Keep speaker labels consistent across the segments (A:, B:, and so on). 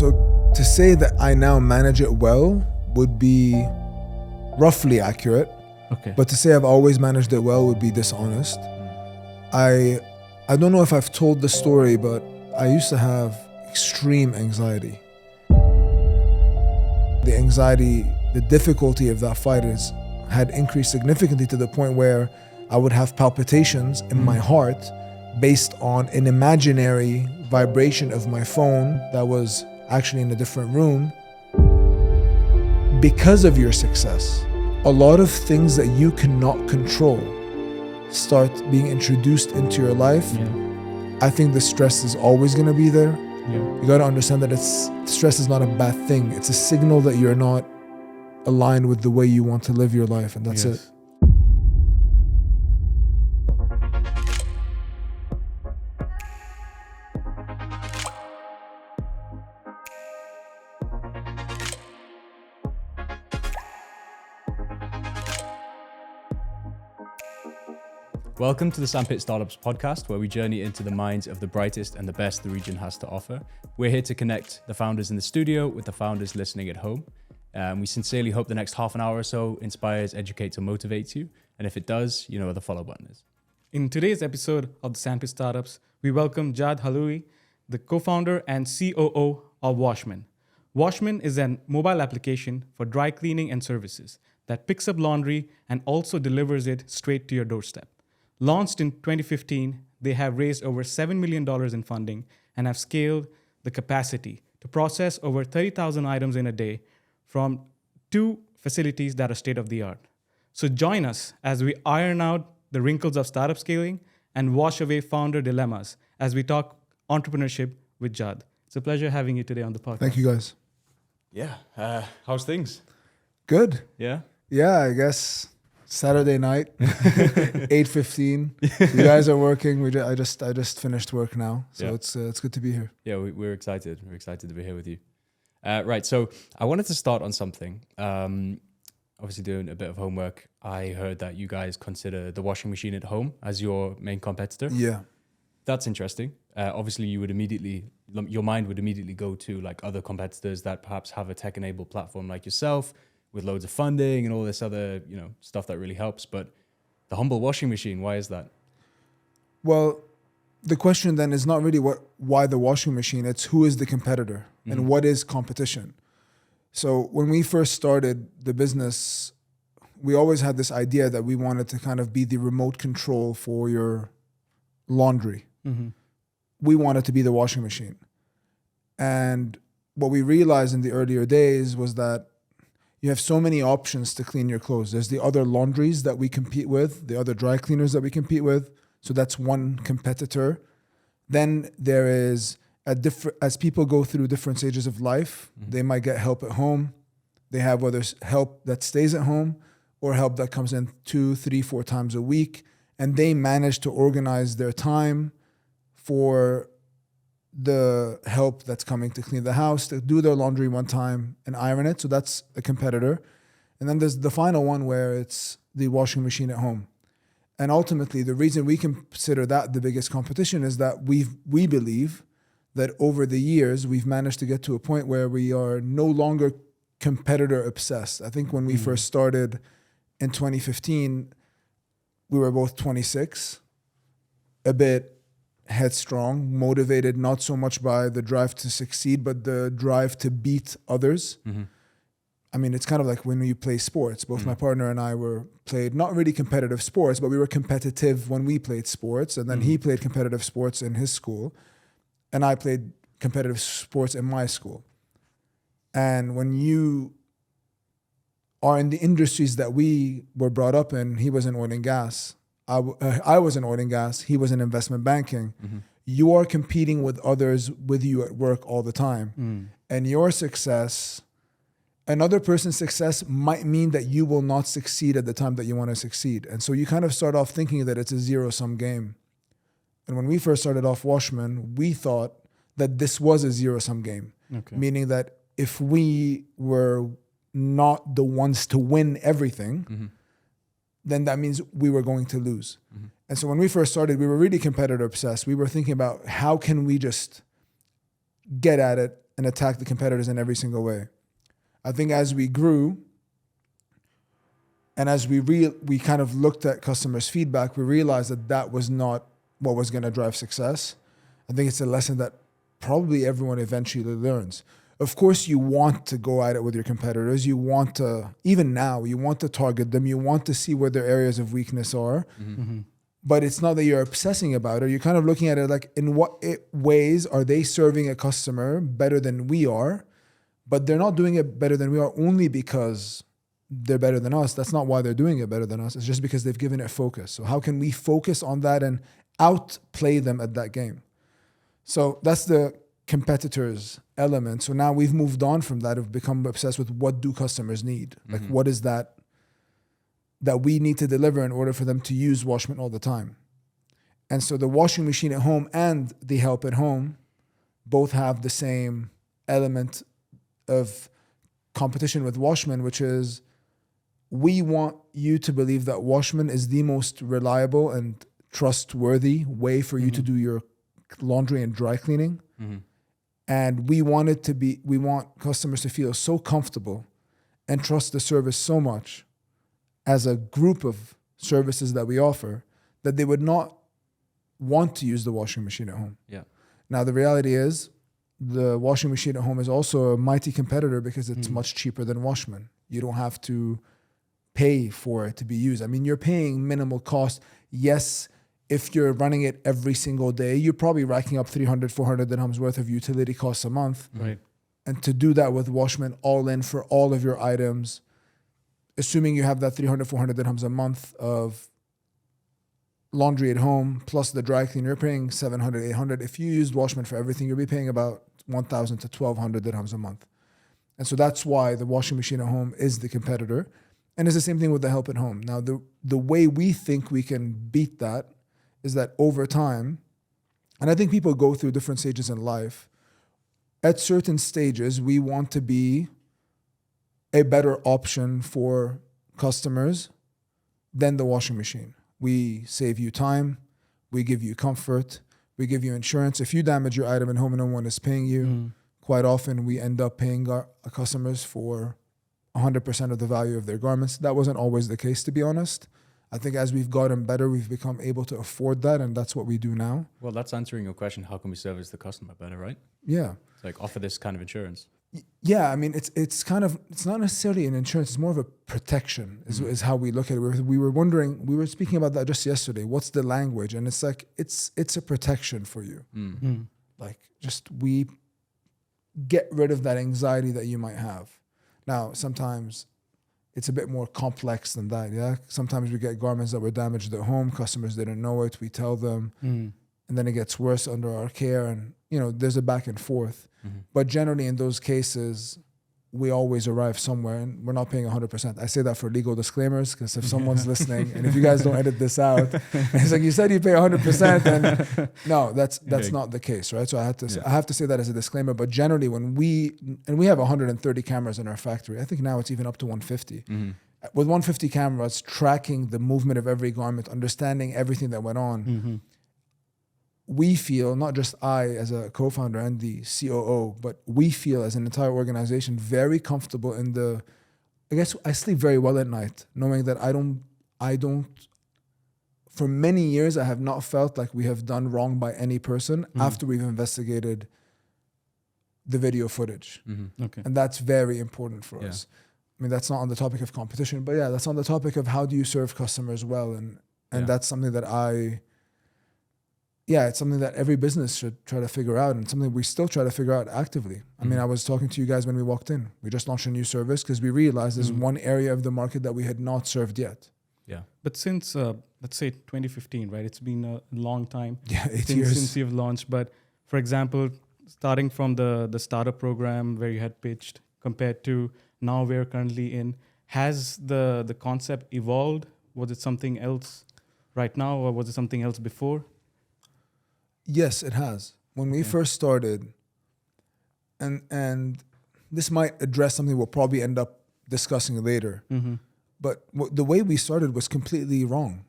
A: So to say that I now manage it well would be roughly accurate.
B: Okay.
A: But to say I've always managed it well would be dishonest. I don't know if I've told the story, but I used to have extreme anxiety. The anxiety, the difficulty of that fight had increased significantly to the point where I would have palpitations in my heart based on an imaginary vibration of my phone that was actually in a different room. Because of your success, a lot of things that you cannot control start being introduced into your life.
B: Yeah.
A: I think the stress is always going to be there.
B: Yeah.
A: You got to understand that stress is not a bad thing. It's a signal that you're not aligned with the way you want to live your life, and that's it.
B: Welcome to the Sandpit Startups podcast, where we journey into the minds of the brightest and the best the region has to offer. We're here to connect the founders in the studio with the founders listening at home. We sincerely hope the next half an hour or so inspires, educates, and motivates you. And if it does, you know where the follow button is.
C: In today's episode of the Sandpit Startups, we welcome Jad Halaoui, the co-founder and COO of Washmen. Washmen is a mobile application for dry cleaning and services that picks up laundry and also delivers it straight to your doorstep. Launched in 2015, they have raised over $7 million in funding and have scaled the capacity to process over 30,000 items in a day from 2 facilities that are state-of-the-art. So join us as we iron out the wrinkles of startup scaling and wash away founder dilemmas as we talk entrepreneurship with Jad. It's a pleasure having you today on the podcast.
A: Thank you, guys.
B: Yeah. How's things?
A: Good.
B: Yeah?
A: Yeah, I guess Saturday night, 8:15. You guys are working. I just finished work now, so it's good to be here.
B: Yeah, we're excited. We're excited to be here with you. Right, so I wanted to start on something. Obviously, doing a bit of homework, I heard that you guys consider the washing machine at home as your main competitor.
A: Yeah.
B: That's interesting. Obviously, your mind would immediately go to like other competitors that perhaps have a tech-enabled platform like yourself, with loads of funding and all this other, stuff that really helps. But the humble washing machine, why is that?
A: Well, the question then is not really why the washing machine, it's who is the competitor and what is competition. So when we first started the business, we always had this idea that we wanted to kind of be the remote control for your laundry.
C: Mm-hmm.
A: We wanted to be the washing machine. And what we realized in the earlier days was that you have so many options to clean your clothes. There's the other laundries that we compete with, the other dry cleaners that we compete with. So that's one competitor. Then there is as people go through different stages of life, they might get help at home. They have whether help that stays at home or help that comes in 2, 3, 4 times a week. And they manage to organize their time for the help that's coming to clean the house, to do their laundry one time and iron it. So that's a competitor. And then there's the final one where it's the washing machine at home. And ultimately, the reason we consider that the biggest competition is that we believe that over the years, we've managed to get to a point where we are no longer competitor obsessed. I think when we first started in 2015, we were both 26, a bit headstrong, motivated not so much by the drive to succeed, but the drive to beat others. Mm-hmm. I mean, it's kind of like when you play sports. Both my partner and I played not really competitive sports, but we were competitive when we played sports. And then he played competitive sports in his school, and I played competitive sports in my school. And when you are in the industries that we were brought up in, he was in oil and gas. I was in oil and gas. He was in investment banking. Mm-hmm. You are competing with others with you at work all the time. And your success, another person's success might mean that you will not succeed at the time that you want to succeed. And so you kind of start off thinking that it's a zero-sum game. And when we first started off Washmen, we thought that this was a zero-sum game. Okay. Meaning that if we were not the ones to win everything, then that means we were going to lose. And so when we first started, we were really competitor obsessed. We were thinking about how can we just get at it and attack the competitors in every single way. I think as we grew and as we kind of looked at customers' feedback, we realized that was not what was going to drive success. I think it's a lesson that probably everyone eventually learns. Of course, you want to go at it with your competitors. You want to, even now, you want to target them. You want to see where their areas of weakness are. But it's not that you're obsessing about it. You're kind of looking at it like, in what ways are they serving a customer better than we are? But they're not doing it better than we are only because they're better than us. That's not why they're doing it better than us. It's just because they've given it focus. So how can we focus on that and outplay them at that game? So that's the competitors element. So now we've moved on from that. We've become obsessed with what do customers need? Like what is that we need to deliver in order for them to use Washmen all the time? And so the washing machine at home and the help at home both have the same element of competition with Washmen, which is we want you to believe that Washmen is the most reliable and trustworthy way for you to do your laundry and dry cleaning. And we want customers to feel so comfortable and trust the service so much as a group of services that we offer that they would not want to use the washing machine at home.
B: Yeah.
A: Now, the reality is the washing machine at home is also a mighty competitor because it's much cheaper than Washmen. You don't have to pay for it to be used. I mean, you're paying minimal cost. Yes, if you're running it every single day, you're probably racking up 300, 400 dirhams worth of utility costs a month.
C: Right.
A: And to do that with Washmen all in for all of your items, assuming you have that 300, 400 dirhams a month of laundry at home, plus the dry cleaner, you're paying 700, 800. If you used Washmen for everything, you'll be paying about 1,000 to 1,200 dirhams a month. And so that's why the washing machine at home is the competitor. And it's the same thing with the help at home. Now, the way we think we can beat that is that over time, and I think people go through different stages in life, at certain stages, we want to be a better option for customers than the washing machine. We save you time, we give you comfort, we give you insurance. If you damage your item at home and no one is paying you, quite often we end up paying our customers for 100% of the value of their garments. That wasn't always the case, to be honest. I think as we've gotten better, we've become able to afford that, and that's what we do now.
B: Well, that's answering your question. How can we service the customer better, right?
A: Yeah.
B: It's like offer this kind of insurance.
A: Yeah, I mean, it's not necessarily an insurance. It's more of a protection is how we look at it. We were speaking about that just yesterday. What's the language? And it's like, it's a protection for you. Like just we get rid of that anxiety that you might have. Now, sometimes it's a bit more complex than that. Yeah. Sometimes we get garments that were damaged at home. Customers didn't know it. We tell them, and then it gets worse under our care. And there's a back and forth. But generally, in those cases, we always arrive somewhere, and we're not paying 100%. I say that for legal disclaimers, because if someone's listening, and if you guys don't edit this out, it's like you said you pay 100%, and no, that's not the case, right? So I have to say that as a disclaimer. But generally, when we have 130 cameras in our factory, I think now it's even up to 150. With 150 cameras tracking the movement of every garment, understanding everything that went on. We feel, not just I as a co-founder and the COO, but we feel as an entire organization very comfortable I guess I sleep very well at night, knowing that I don't, for many years, I have not felt like we have done wrong by any person after we've investigated the video footage.
C: Okay.
A: And that's very important for us. I mean, that's not on the topic of competition, but yeah, that's on the topic of how do you serve customers well. And that's something that it's something that every business should try to figure out, and something we still try to figure out actively. I mean, I was talking to you guys when we walked in. We just launched a new service because we realized there's one area of the market that we had not served yet.
B: Yeah.
C: But since, let's say 2015, right? It's been a long time.
A: Yeah, 8 years.
C: Since you've launched. But for example, starting from the startup program where you had pitched compared to now we're currently in, has the concept evolved? Was it something else right now, or was it something else before?
A: Yes, it has. When we first started, and this might address something we'll probably end up discussing later, but the way we started was completely wrong.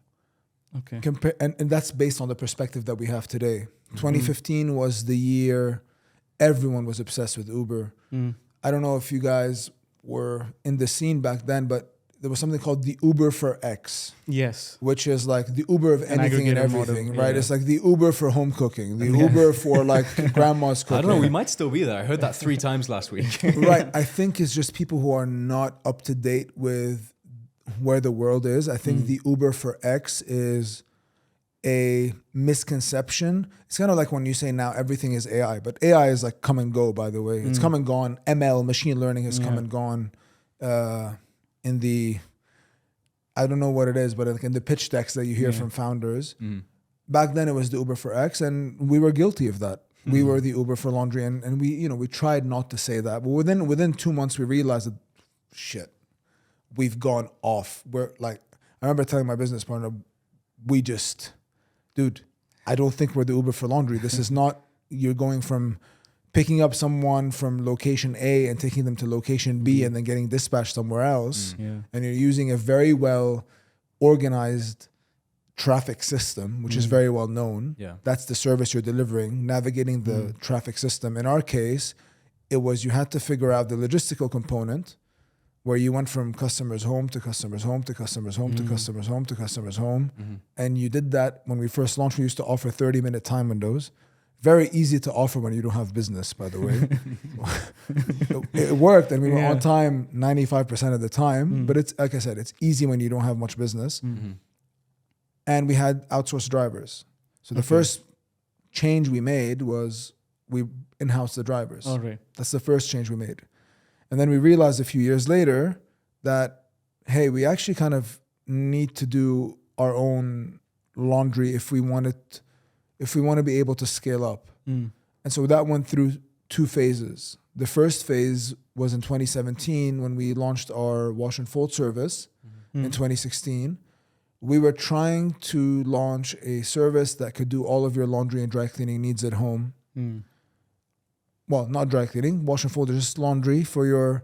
C: Okay.
A: And that's based on the perspective that we have today. 2015 was the year everyone was obsessed with Uber. I don't know if you guys were in the scene back then, but there was something called the Uber for X,
C: Yes.
A: which is like the Uber of anything and
C: aggregator model,
A: everything, right?
C: yeah.
A: It's like the Uber for home cooking, the Uber for like grandma's cooking.
B: I don't know. We might still be there. I heard that 3 times last week.
A: Right. I think it's just people who are not up to date with where the world is. I think the Uber for X is a misconception. It's kind of like when you say now everything is AI, but AI is like come and go, by the way. It's come and gone. ML, machine learning, has come and gone in the, I don't know what it is, but like in the pitch decks that you hear from founders. Back then it was the Uber for X, and we were guilty of that. We were the Uber for laundry, and we tried not to say that. But within 2 months we realized that, shit, we've gone off. We're like, I remember telling my business partner, dude, I don't think we're the Uber for laundry. This is not, you're going from picking up someone from location A and taking them to location B and then getting dispatched somewhere else. And you're using a very well organized traffic system, which is very well known. That's the service you're delivering, navigating the traffic system. In our case, it was you had to figure out the logistical component, where you went from customers home to customers home to customers home to customers home to customers home. And you did that when we first launched. We used to offer 30-minute time windows. Very easy to offer when you don't have business, by the way. It worked, and we were on time 95% of the time. But it's, like I said, it's easy when you don't have much business. And we had outsourced drivers. So the first change we made was we in-house the drivers.
C: All right.
A: That's the first change we made. And then we realized a few years later that, hey, we actually kind of need to do our own laundry if we want to be able to scale up. And so that went through 2 phases. The first phase was in 2017 when we launched our wash and fold service. In 2016. We were trying to launch a service that could do all of your laundry and dry cleaning needs at home. Well, not dry cleaning, wash and fold, just laundry for your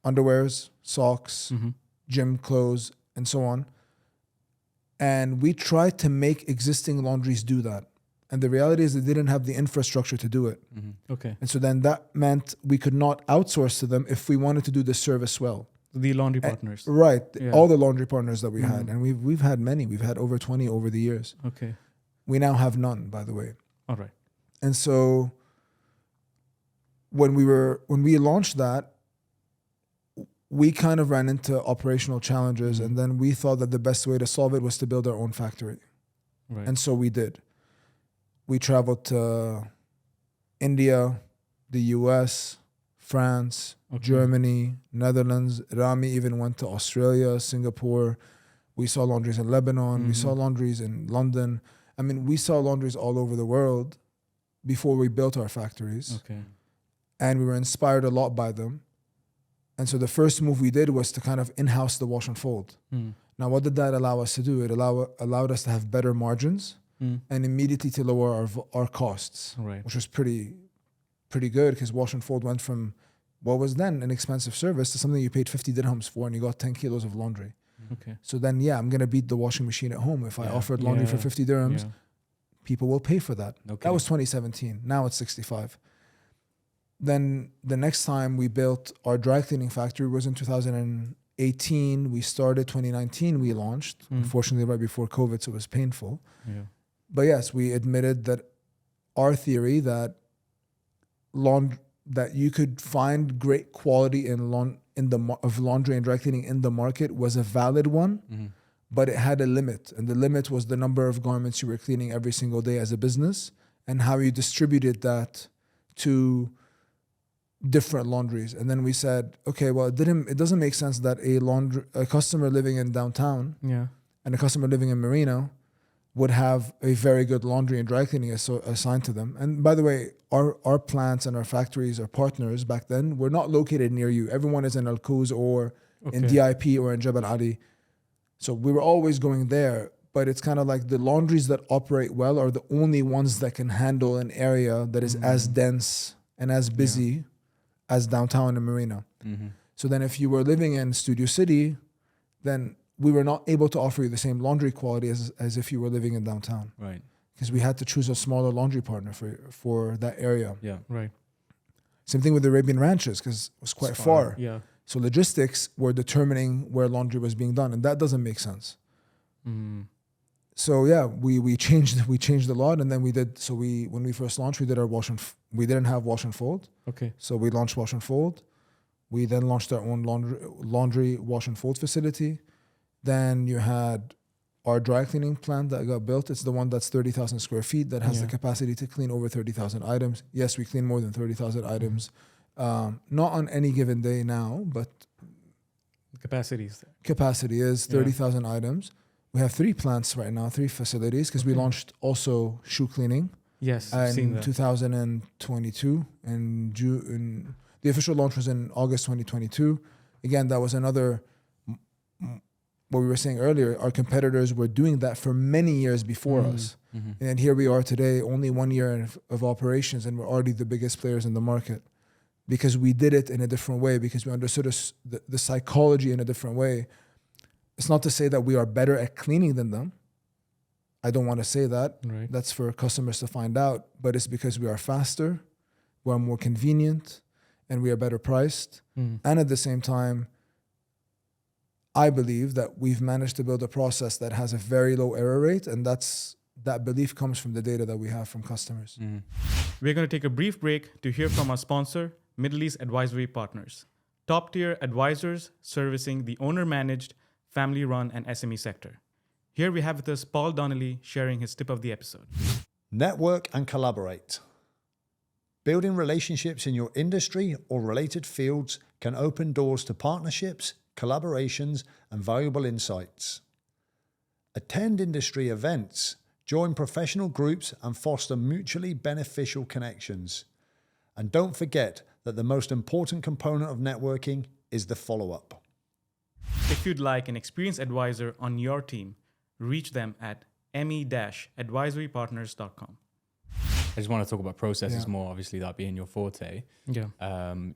A: underwears, socks, gym clothes, and so on. And we tried to make existing laundries do that. And the reality is they didn't have the infrastructure to do it.
C: Okay.
A: And so then that meant we could not outsource to them if we wanted to do the service well.
C: The laundry partners.
A: Right.
C: Yeah.
A: All the laundry partners that we had. And we've had many. We've had over 20 over the years.
C: Okay.
A: We now have none, by the way.
C: All right.
A: And so when we launched that, we kind of ran into operational challenges, and then we thought that the best way to solve it was to build our own factory.
C: Right.
A: And so we did. We traveled to India, the US, France, Germany, Netherlands. Rami even went to Australia, Singapore. We saw laundries in Lebanon. We saw laundries in London. I mean, we saw laundries all over the world before we built our factories.
C: Okay.
A: And we were inspired a lot by them. And so the first move we did was to kind of in-house the wash and fold. Now, what did that allow us to do? It allowed us to have better margins and immediately to lower our costs,
C: Right.
A: which was pretty good, because wash and fold went from what was then an expensive service to something you paid 50 dirhams for and you got 10 kilos of laundry.
C: Okay.
A: So then, I'm going to beat the washing machine at home. If I offered laundry for 50 dirhams, people will pay for that. That was 2017. Now it's 65. Then the next time we built our dry cleaning factory was in 2018. We started 2019. We launched, unfortunately, right before COVID, so it was painful. But yes, we admitted that our theory that you could find great quality of laundry and dry cleaning in the market was a valid one, but it had a limit. And the limit was the number of garments you were cleaning every single day as a business and how you distributed that to different laundries. And then we said, okay, well, it doesn't make sense that a customer living in downtown and a customer living in Marina would have a very good laundry and dry cleaning assigned to them. And by the way, our plants and our factories, our partners back then, were not located near you. Everyone is in Al Quoz or in DIP or in Jabal Ali. So we were always going there. But it's kind of like the laundries that operate well are the only ones that can handle an area that is as dense and as busy as downtown and Marina. So then if you were living in Studio City, then we were not able to offer you the same laundry quality as if you were living in downtown.
B: Right.
A: Because we had to choose a smaller laundry partner for that area.
B: Yeah.
C: Right.
A: Same thing with the Arabian ranches, because it was quite far.
C: Yeah.
A: So logistics were determining where laundry was being done, and that doesn't make sense. So yeah, we changed a lot, and then we did. So when we first launched, we did our we didn't have wash and fold.
C: Okay.
A: So we launched wash and fold. We then launched our own laundry wash and fold facility. Then you had our dry cleaning plant that got built. It's the one that's 30,000 square feet that has the capacity to clean over 30,000 items. Yes, we clean more than 30,000 items. Not on any given day now, but
C: Capacity
A: is 30,000 items. We have 3 plants right now, 3 facilities, because we launched also shoe cleaning.
C: Yes, I've seen
A: In
C: that.
A: 2022, in June. The official launch was in August 2022. Again, that was another, what we were saying earlier, our competitors were doing that for many years before us. And here we are today, only 1 year of operations, and we're already the biggest players in the market because we did it in a different way, because we understood the psychology in a different way. It's not to say that we are better at cleaning than them. I don't want to say that.
C: Right.
A: That's for customers to find out, but it's because we are faster, we're more convenient, and we are better priced. And at the same time, I believe that we've managed to build a process that has a very low error rate, and that belief comes from the data that we have from customers.
C: We're going to take a brief break to hear from our sponsor, Middle East Advisory Partners, top-tier advisors servicing the owner-managed, family-run, and SME sector. Here we have with us Paul Donnelly sharing his tip of the episode.
D: Network and collaborate. Building relationships in your industry or related fields can open doors to partnerships, collaborations, and valuable insights. Attend industry events, join professional groups, and foster mutually beneficial connections. And don't forget that the most important component of networking is the follow-up.
C: If you'd like an experienced advisor on your team, reach them at me-advisorypartners.com.
B: I just want to talk about processes more, obviously that being your forte.
C: Yeah.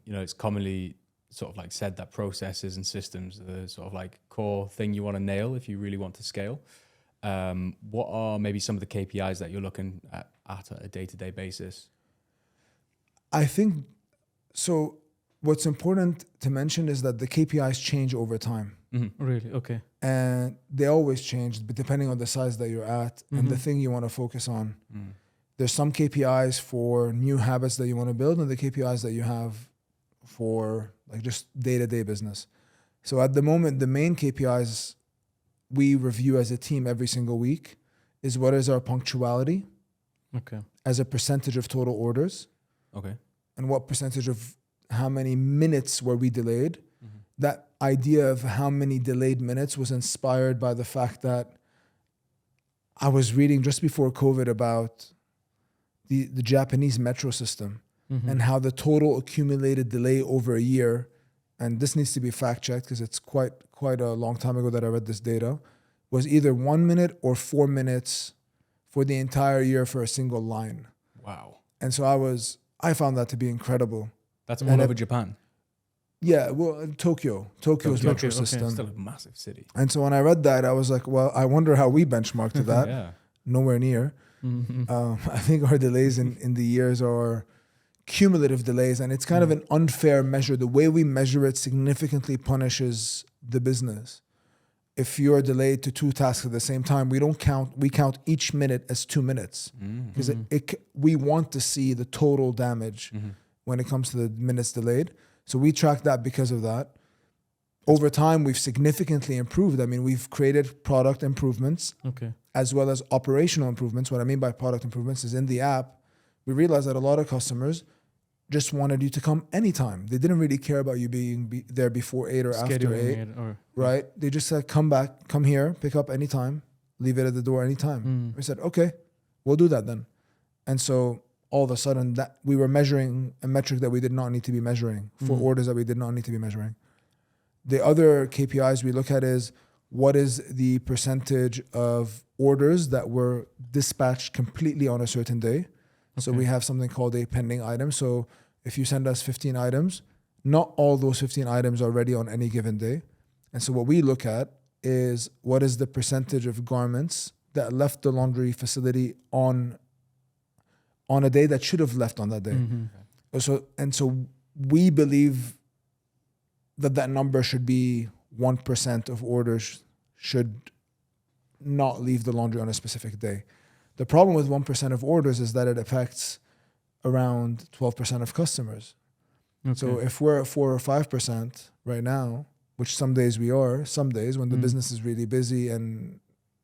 B: It's commonly sort of like said that processes and systems are the sort of like core thing you want to nail if you really want to scale. What are maybe some of the KPIs that you're looking at a day-to-day basis?
A: I think, so what's important to mention is that the KPIs change over time.
C: Really? Okay.
A: And they always change, but depending on the size that you're at and the thing you want to focus on. There's some KPIs for new habits that you want to build, and the KPIs that you have for like just day-to-day business. So at the moment, the main KPIs we review as a team every single week is what is our punctuality as a percentage of total orders.
B: Okay.
A: And what percentage of how many minutes were we delayed. That idea of how many delayed minutes was inspired by the fact that I was reading just before COVID about the Japanese metro system and how the total accumulated delay over a year, and this needs to be fact checked because it's quite a long time ago that I read this data, was either 1 minute or 4 minutes for the entire year for a single line.
B: Wow.
A: And so I found that to be incredible.
B: That's all over Japan.
A: Yeah, well, Tokyo's metro system.
B: Still a massive city.
A: And so when I read that, I was like, well, I wonder how we benchmark to that.
B: Yeah.
A: Nowhere near. I think our delays in the years are cumulative delays, and it's kind of an unfair measure. The way we measure it significantly punishes the business. If you're delayed to 2 tasks at the same time, we count each minute as 2 minutes because we want to see the total damage when it comes to the minutes delayed. So we track that because of that. Over time, we've significantly improved. I mean, we've created product improvements as well as operational improvements. What I mean by product improvements is in the app, we realized that a lot of customers just wanted you to come anytime. They didn't really care about you being there before 8 or after 8, right? They just said, come back, come here, pick up anytime, leave it at the door anytime. We said, okay, we'll do that then. And so all of a sudden that we were measuring a metric that we did not need to be measuring for orders that we did not need to be measuring. The other KPIs we look at is what is the percentage of orders that were dispatched completely on a certain day. So we have something called a pending item. So if you send us 15 items, not all those 15 items are ready on any given day. And so what we look at is what is the percentage of garments that left the laundry facility on a day that should have left on that day. So we believe that number should be 1% of orders should not leave the laundry on a specific day. The problem with 1% of orders is that it affects around 12% of customers.
C: Okay.
A: So if we're at 4 or 5% right now, which some days we are, some days when the business is really busy and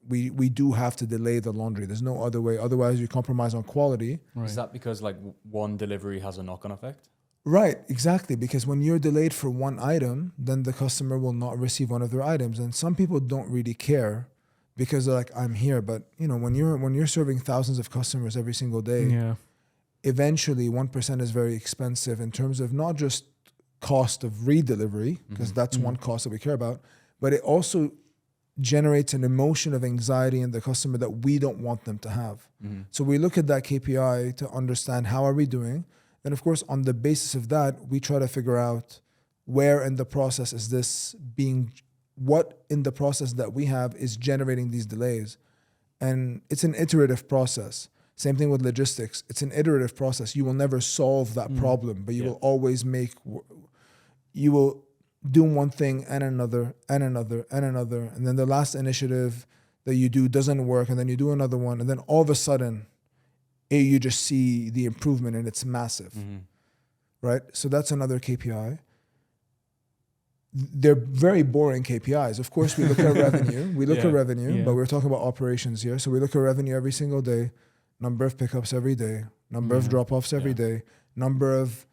A: we do have to delay the laundry. There's no other way. Otherwise, you compromise on quality.
C: Right.
B: Is that because like one delivery has a knock-on effect?
A: Right, exactly. Because when you're delayed for one item, then the customer will not receive one of their items. And some people don't really care because they're like, I'm here. But when you're serving thousands of customers every single day,
C: Yeah.
A: eventually 1% is very expensive in terms of not just cost of redelivery, because that's one cost that we care about, but it also generates an emotion of anxiety in the customer that we don't want them to have. So we look at that KPI to understand how are we doing. And of course, on the basis of that, we try to figure out where in the process is this being, what in the process that we have is generating these delays. And it's an iterative process. Same thing with logistics. It's an iterative process. You will never solve that problem, but you will always you will do one thing and another and another and another. And then the last initiative that you do doesn't work. And then you do another one. And then all of a sudden, you just see the improvement and it's massive, right? So that's another KPI. They're very boring KPIs. Of course, we look at revenue. We look at revenue, but we're talking about operations here. So we look at revenue every single day, number of pickups every day, number of drop-offs every day, number of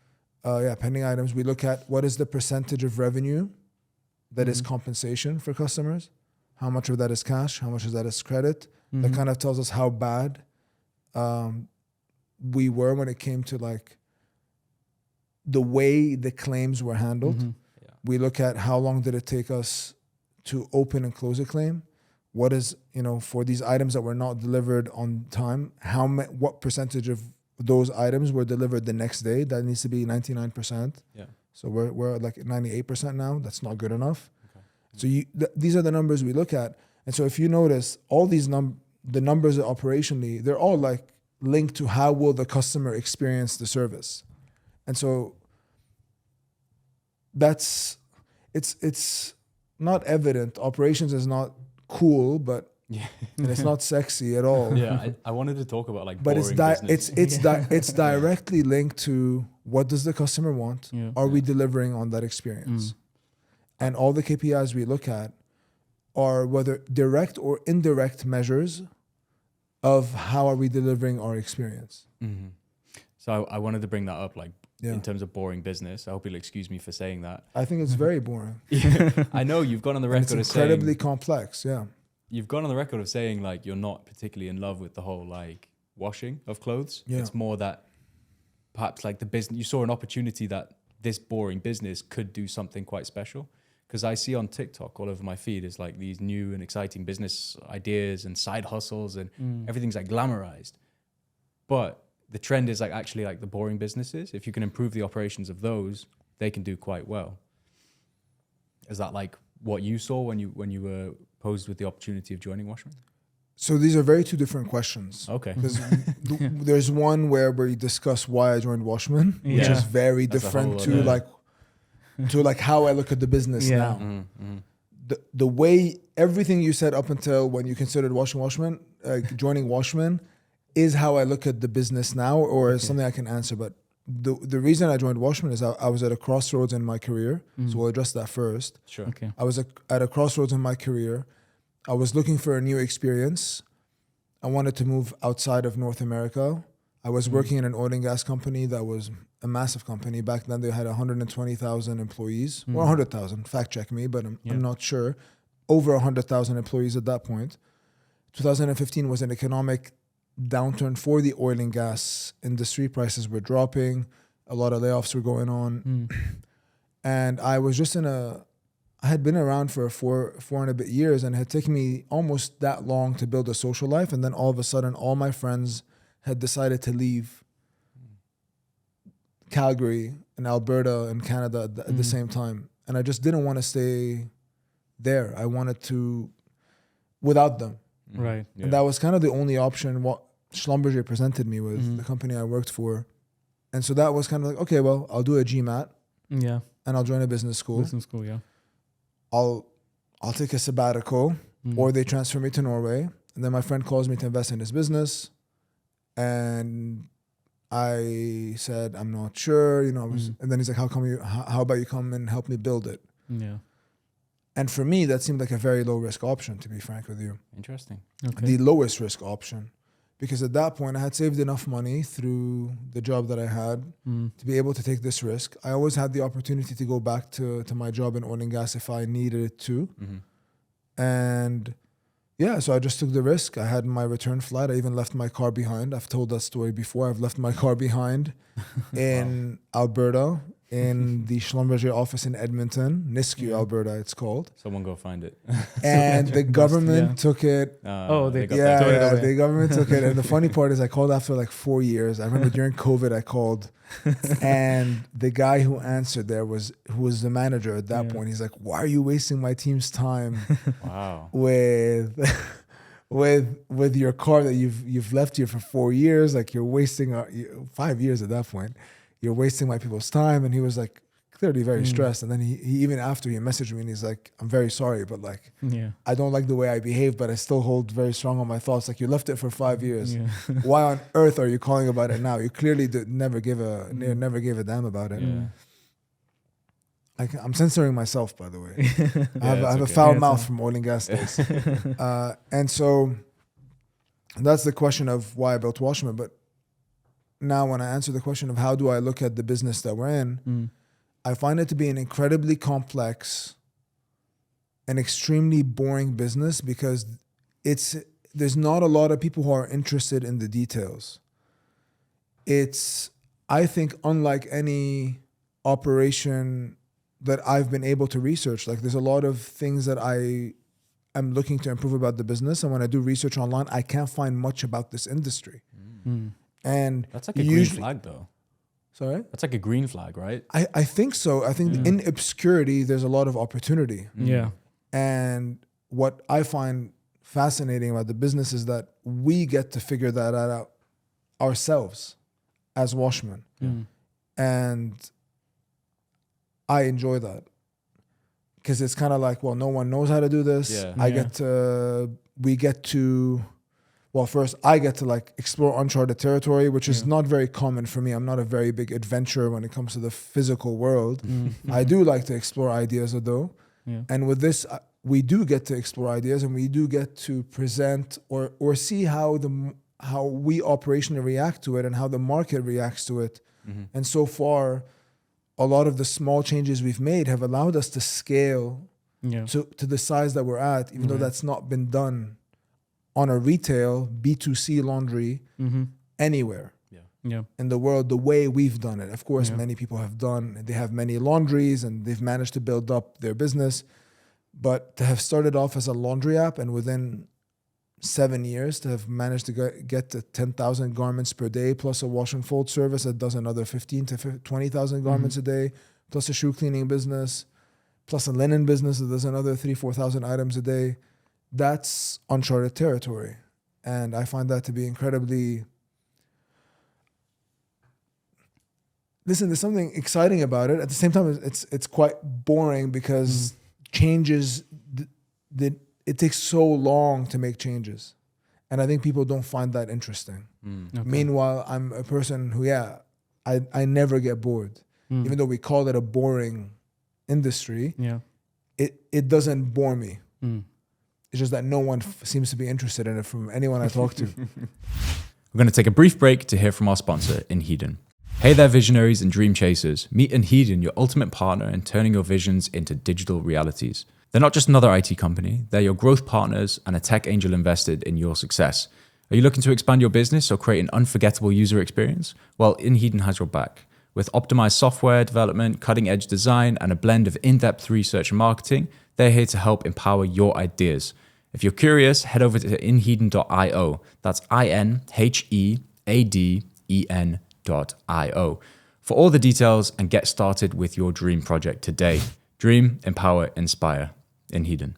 A: pending items. We look at what is the percentage of revenue that is compensation for customers, how much of that is cash, how much of that is credit. That kind of tells us how bad we were when it came to like the way the claims were handled. We look at how long did it take us to open and close a claim. What is, for these items that were not delivered on time, what percentage of those items were delivered the next day? That needs to be 99%.
B: Yeah.
A: So we're like 98% now. That's not good enough. Okay. So these are the numbers we look at. And so if you notice, all these the numbers operationally, they're all like linked to how will the customer experience the service. And so it's not evident. Operations is not cool, but and it's not sexy at all.
B: Yeah, I wanted to talk about like
A: but
B: boring business.
A: it's directly linked to what does the customer want?
C: Yeah.
A: Are we delivering on that experience? And all the KPIs we look at are whether direct or indirect measures of how are we delivering our experience.
B: So I wanted to bring that up, like in terms of boring business. I hope you'll excuse me for saying that.
A: I think it's very boring.
B: I know you've gone on the record
A: it's
B: of saying
A: incredibly complex. Yeah.
B: You've gone on the record of saying like you're not particularly in love with the whole like washing of clothes.
A: Yeah.
B: It's more that perhaps like the business, you saw an opportunity that this boring business could do something quite special. Because I see on TikTok all over my feed is like these new and exciting business ideas and side hustles and everything's like glamorized. But the trend is like actually like the boring businesses. If you can improve the operations of those, they can do quite well. Is that like what you saw when you were posed with the opportunity of joining Washmen?
A: So these are two different questions.
B: Okay.
A: Because there's one where we discuss why I joined Washmen, which is very different to like how I look at the business now. The way everything you said up until when you considered joining Washmen is how I look at the business now, or something I can answer. But the reason I joined Washmen is I was at a crossroads in my career. So we'll address that first.
B: Sure.
C: Okay.
A: I was at a crossroads in my career. I was looking for a new experience. I wanted to move outside of North America. I was working in an oil and gas company that was a massive company. Back then they had 120,000 employees, or 100,000, fact check me, but I'm not sure. Over 100,000 employees at that point. 2015 was an economic downturn for the oil and gas industry. Prices were dropping. A lot of layoffs were going on. And I was just I had been around for four and a bit years, and it had taken me almost that long to build a social life. And then all of a sudden, all my friends had decided to leave Calgary and Alberta and Canada at the same time. And I just didn't want to stay there. I wanted to, without them.
C: Right.
A: And that was kind of the only option what Schlumberger presented me with, the company I worked for. And so that was kind of like, okay, well, I'll do a GMAT
C: Yeah.
A: and I'll join a business school.
C: Business school, yeah.
A: I'll take a sabbatical, or they transfer me to Norway. And then my friend calls me to invest in his business. And I said, I'm not sure, you know, and then he's like, how about you come and help me build it?
C: Yeah.
A: And for me, that seemed like a very low risk option, to be frank with you.
B: Interesting.
C: Okay.
A: The lowest risk option. Because at that point, I had saved enough money through the job that I had to be able to take this risk. I always had the opportunity to go back to my job in oil and gas if I needed it to. And yeah, so I just took the risk. I had my return flight. I even left my car behind. I've told that story before. I've left my car behind in Alberta, in the Schlumberger office in Edmonton, Nisku, Alberta, it's called.
B: Someone go find it.
A: And the government took it.
C: They got
A: Yeah,
C: that.
A: the government took it. And the funny part is I called after like 4 years. I remember during COVID I called, and the guy who answered there who was the manager at that point. He's like, why are you wasting my team's time
B: Wow.
A: with your car that you've left here for 4 years? Like you're wasting 5 years at that point. You're wasting my people's time. And he was like clearly very stressed. And then he even after he messaged me and he's like, I'm very sorry, but like, I don't like the way I behave, but I still hold very strong on my thoughts. Like you left it for 5 years.
C: Yeah.
A: Why on earth are you calling about it now? You clearly never gave a damn about it.
B: Yeah.
A: I'm censoring myself, by the way. I have a
B: okay.
A: foul
C: Yeah,
A: mouth from oil and gas days. And so that's the question of why I built Washmen. But now when I answer the question of how do I look at the business that we're in, I find it to be an incredibly complex and extremely boring business because there's not a lot of people who are interested in the details. It's, I think, unlike any operation that I've been able to research. Like there's a lot of things that I am looking to improve about the business. And when I do research online, I can't find much about this industry. And
B: That's like a green flag, though.
A: Sorry?
B: That's like a green flag, right?
A: I think so. I think in obscurity, there's a lot of opportunity.
C: Yeah.
A: And what I find fascinating about the business is that we get to figure that out ourselves as Washmen. And I enjoy that. Because it's kind of like, well, no one knows how to do this.
B: Yeah.
A: First I get to like explore uncharted territory, which is not very common for me. I'm not a very big adventurer when it comes to the physical world. I do like to explore ideas though.
C: Yeah.
A: And with this, we do get to explore ideas and we do get to present or see how we operationally react to it and how the market reacts to it. And so far, a lot of the small changes we've made have allowed us to scale to the size that we're at, even though that's not been done on a retail B2C laundry anywhere in the world the way we've done it. Of course, many people they have many laundries and they've managed to build up their business. But to have started off as a laundry app and within 7 years to have managed to get to 10,000 garments per day, plus a wash and fold service that does another 15 to 20,000 garments a day, plus a shoe cleaning business, plus a linen business that does another 4,000 items a day. That's uncharted territory. And I find that to be incredibly... Listen, there's something exciting about it. At the same time, it's quite boring because changes, it takes so long to make changes. And I think people don't find that interesting. Okay. Meanwhile, I'm a person who, I never get bored. Even though we call it a boring industry, it doesn't bore me. It's just that no one seems to be interested in it from anyone I talk to.
B: We're going to take a brief break to hear from our sponsor, Inheden. Hey there, visionaries and dream chasers. Meet Inheden, your ultimate partner in turning your visions into digital realities. They're not just another IT company. They're your growth partners and a tech angel invested in your success. Are you looking to expand your business or create an unforgettable user experience? Well, Inheden has your back. With optimized software development, cutting-edge design, and a blend of in-depth research and marketing, they're here to help empower your ideas. If you're curious, head over to inheden.io. That's INHEADEN.io for all the details and get started with your dream project today. Dream, empower, inspire. Inheden.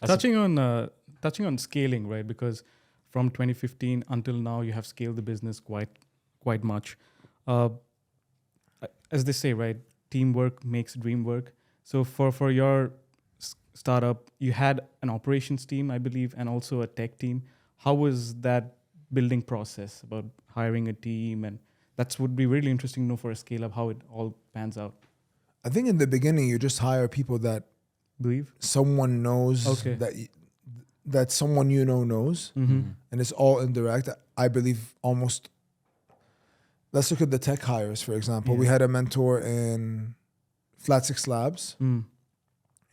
C: Touching on scaling, right? Because from 2015 until now, you have scaled the business quite much. as they say, right? Teamwork makes dream work. So for your startup, you had an operations team, I believe, and also a tech team. How was that building process about hiring a team? And that would be really interesting to know for a scale up how it all pans out.
A: I think in the beginning you just hire people that
C: Believe?
A: someone knows
C: Okay.
A: that someone knows, and it's all indirect. I believe almost. Let's look at the tech hires, for example.
C: Yeah.
A: We had a mentor in Flat Six Labs
C: Mm.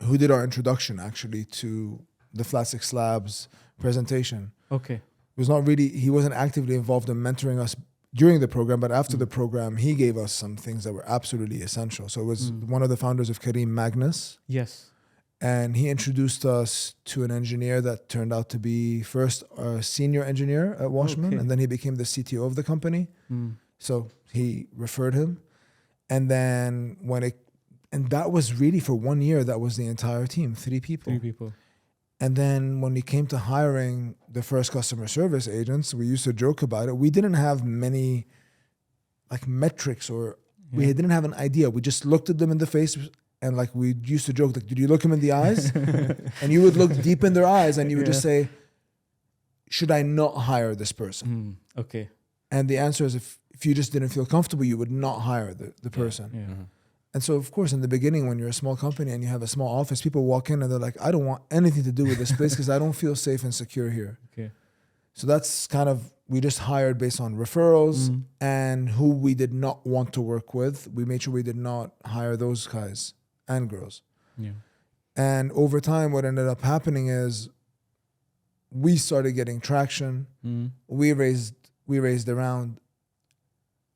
A: who did our introduction actually to the Flat Six Labs presentation.
C: Okay.
A: He wasn't actively involved in mentoring us during the program, but after the program, he gave us some things that were absolutely essential. So it was one of the founders of Careem, Magnus,
C: Yes.
A: and he introduced us to an engineer that turned out to be first a senior engineer at Washmen,
C: Okay.
A: and then he became the CTO of the company.
C: Mm.
A: So he referred him. And then and that was really for 1 year, that was the entire team, 3 people.
C: 3 people.
A: And then when we came to hiring the first customer service agents, we used to joke about it. We didn't have many like metrics we didn't have an idea. We just looked at them in the face and like we used to joke, like, did you look them in the eyes? And you would look deep in their eyes and you would just say, should I not hire this person?
C: Mm. Okay.
A: And the answer is if you just didn't feel comfortable, you would not hire the person.
C: Yeah.
A: And so, of course, in the beginning, when you're a small company and you have a small office, people walk in and they're like, I don't want anything to do with this place because I don't feel safe and secure here.
C: Okay.
A: So that's kind of, we just hired based on referrals and who we did not want to work with. We made sure we did not hire those guys and girls.
C: Yeah.
A: And over time, what ended up happening is we started getting traction.
C: Mm.
A: We raised around.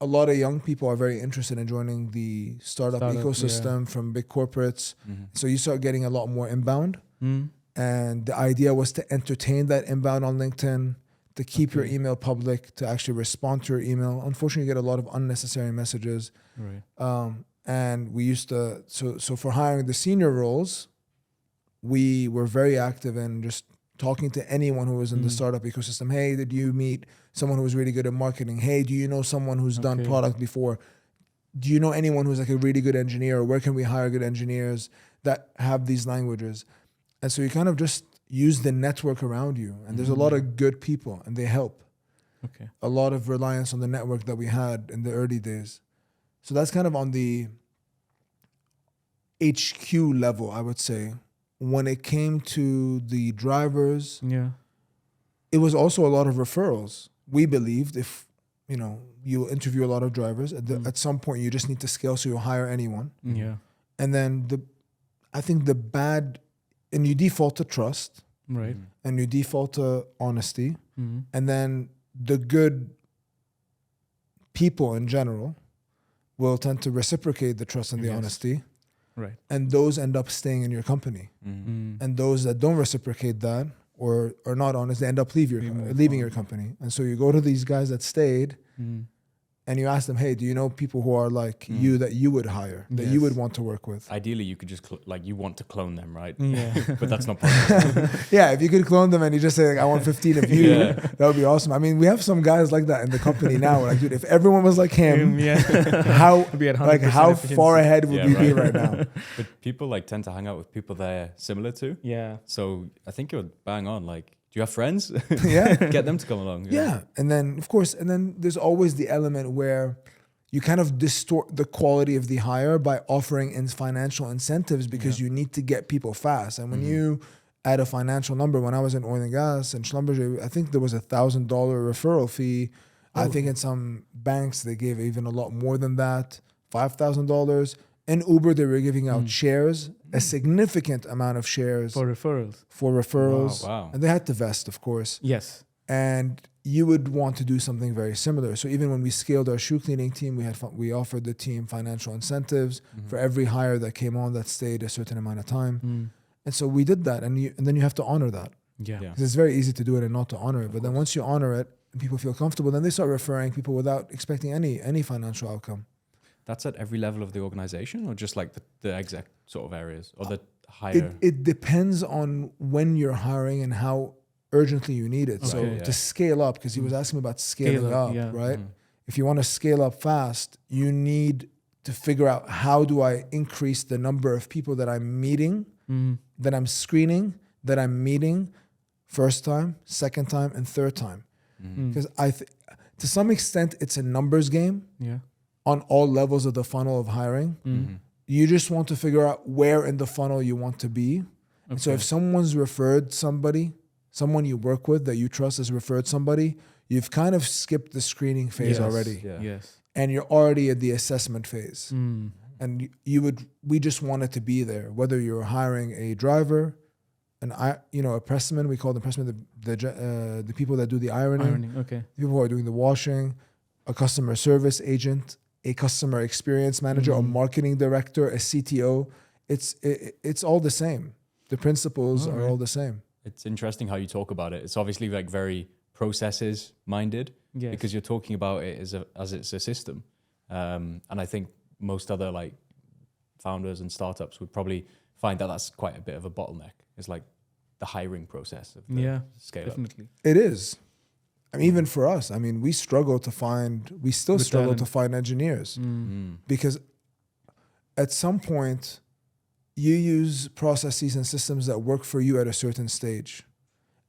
A: A lot of young people are very interested in joining the startup ecosystem from big corporates. So you start getting a lot more inbound.
C: Mm.
A: And the idea was to entertain that inbound on LinkedIn, to keep your email public, to actually respond to your email. Unfortunately, you get a lot of unnecessary messages.
C: Right.
A: And we used to, so for hiring the senior roles, we were very active in just talking to anyone who was in the startup ecosystem. Hey, did you meet someone who was really good at marketing? Hey, do you know someone who's done product before? Do you know anyone who's like a really good engineer? Or where can we hire good engineers that have these languages? And so you kind of just use the network around you. And there's a lot of good people and they help.
C: Okay.
A: A lot of reliance on the network that we had in the early days. So that's kind of on the HQ level, I would say. When it came to the drivers, it was also a lot of referrals. We believed if, you interview a lot of drivers, at some point you just need to scale, so you'll hire anyone.
C: Yeah.
A: And then and you default to trust.
C: Right.
A: And you default to honesty.
C: Mm.
A: And then the good people in general will tend to reciprocate the trust and the honesty.
C: Right.
A: And those end up staying in your company.
C: Mm.
A: And those that don't reciprocate that or are not honest, they end up leaving your company. And so you go to these guys that stayed and you ask them, hey, do you know people who are like you that you would hire, that you would want to work with?
B: Ideally, you could just you want to clone them, right?
C: Yeah.
B: But that's not possible.
A: Yeah, if you could clone them and you just say, like, I want 15 of you, that would be awesome. I mean, we have some guys like that in the company now. Like, dude, if everyone was like him, how far ahead would we be right now?
B: But people tend to hang out with people they're similar to.
C: Yeah.
B: So I think you're bang on. Do you have friends?
A: Yeah.
B: Get them to come along.
A: Yeah. And then, of course, there's always the element where you kind of distort the quality of the hire by offering financial incentives because you need to get people fast. And when you add a financial number, when I was in oil and gas and Schlumberger, I think there was $1,000 referral fee. I think in some banks, they gave even a lot more than that, $5,000. In Uber, they were giving out shares, a significant amount of shares.
C: For referrals.
B: Wow.
A: And they had to vest, of course.
C: Yes.
A: And you would want to do something very similar. So even when we scaled our shoe cleaning team, we offered the team financial incentives for every hire that came on that stayed a certain amount of time. And so we did that. And then you have to honor that.
C: Yeah.
A: Because it's very easy to do it and not to honor it. But then once you honor it and people feel comfortable, then they start referring people without expecting any financial outcome.
B: That's at every level of the organization, or just the exec sort of areas, or the higher?
A: It depends on when you're hiring and how urgently you need it. So to scale up, because he was asking about scaling up, right? If you want to scale up fast, you need to figure out how do I increase the number of people that I'm meeting, that I'm screening, that I'm meeting first time, second time, and third time. Because to some extent, it's a numbers game on all levels of the funnel of hiring. You just want to figure out where in the funnel you want to be. And so if someone's referred somebody, someone you work with that you trust has referred somebody, you've kind of skipped the screening phase already. And you're already at the assessment phase. And we just wanted to be there, whether you're hiring a driver, a pressman, we call them pressmen, the people that do the ironing, the people who are doing the washing, a customer service agent, a customer experience manager, a marketing director, a CTO. It's all the same. The principles are all the same.
B: It's interesting how you talk about it. It's obviously like very processes minded because you're talking about it as it's a system. And I think most other like founders and startups would probably find that that's quite a bit of a bottleneck. It's like the hiring process of the scale
C: definitely.
B: up.
A: It is. I mean, even for us, I mean, we still struggle to find engineers because at some point you use processes and systems that work for you at a certain stage.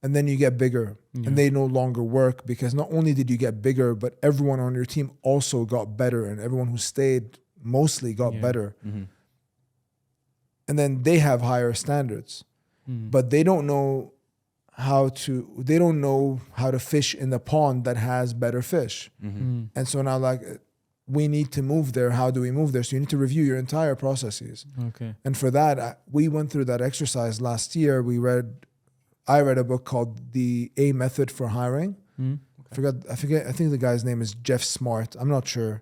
A: And then you get bigger and they no longer work because not only did you get bigger, but everyone on your team also got better and everyone who stayed mostly got better. And then they have higher standards, but they don't know how to fish in the pond that has better fish. And so now like, we need to move there. How do we move there? So you need to review your entire processes. And for that, we went through that exercise last year. I read a book called The A Method for Hiring. I think the guy's name is Jeff Smart. I'm not sure.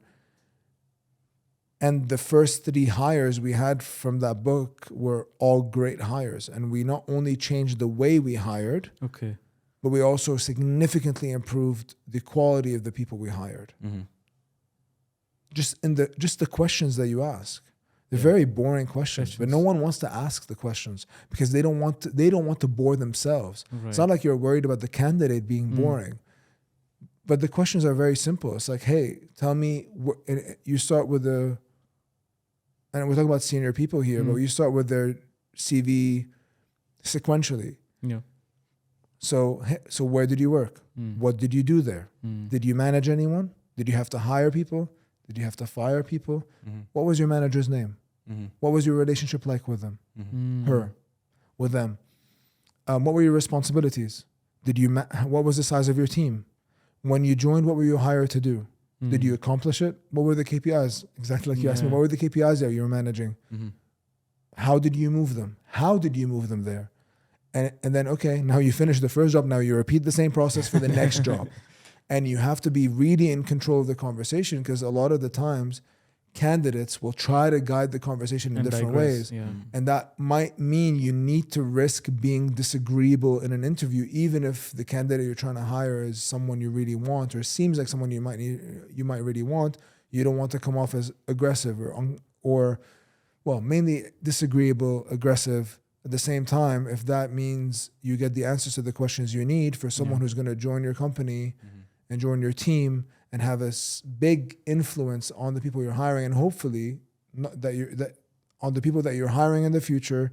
A: And the first 3 hires we had from that book were all great hires. And we not only changed the way we hired, but we also significantly improved the quality of the people we hired. Just the questions that you ask. They're very boring questions, but no one wants to ask the questions because they don't want to bore themselves. It's not like you're worried about the candidate being boring, but the questions are very simple. It's like, hey, tell me. You start with and we're talking about senior people here, but you start with their CV sequentially. So where did you work? What did you do there? Did you manage anyone? Did you have to hire people? Did you have to fire people? What was your manager's name? What was your relationship like with them? Her? With them? What were your responsibilities? What was the size of your team? When you joined, what were you hired to do? Did you accomplish it? What were the KPIs? Exactly like you asked me, what were the KPIs that you were managing? How did you move them? How did you move them there? And then, okay, now you finish the first job. Now you repeat the same process for the next job. And you have to be really in control of the conversation because a lot of the times candidates will try to guide the conversation in different ways. And that might mean you need to risk being disagreeable in an interview, even if the candidate you're trying to hire is someone you really want or seems like someone you might really want. You don't want to come off as aggressive or mainly disagreeable, aggressive. At the same time, if that means you get the answers to the questions you need for someone who's going to join your company and join your team and have a big influence on the people you're hiring, and hopefully on the people that you're hiring in the future.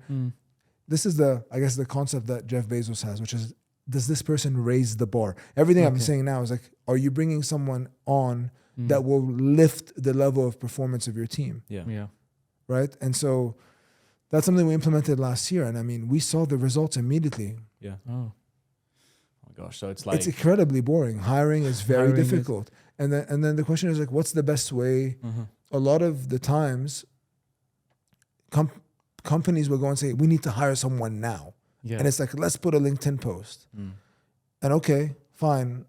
A: This is the concept that Jeff Bezos has, which is, does this person raise the bar? Everything I'm saying now is like, are you bringing someone on that will lift the level of performance of your team? Right? And so that's something we implemented last year. And I mean, we saw the results immediately.
B: Oh my gosh. So it's like,
A: it's incredibly boring. Hiring is very difficult. And then the question is like, what's the best way? A lot of the times companies will go and say, we need to hire someone now. And it's like, let's put a LinkedIn post. And okay, fine.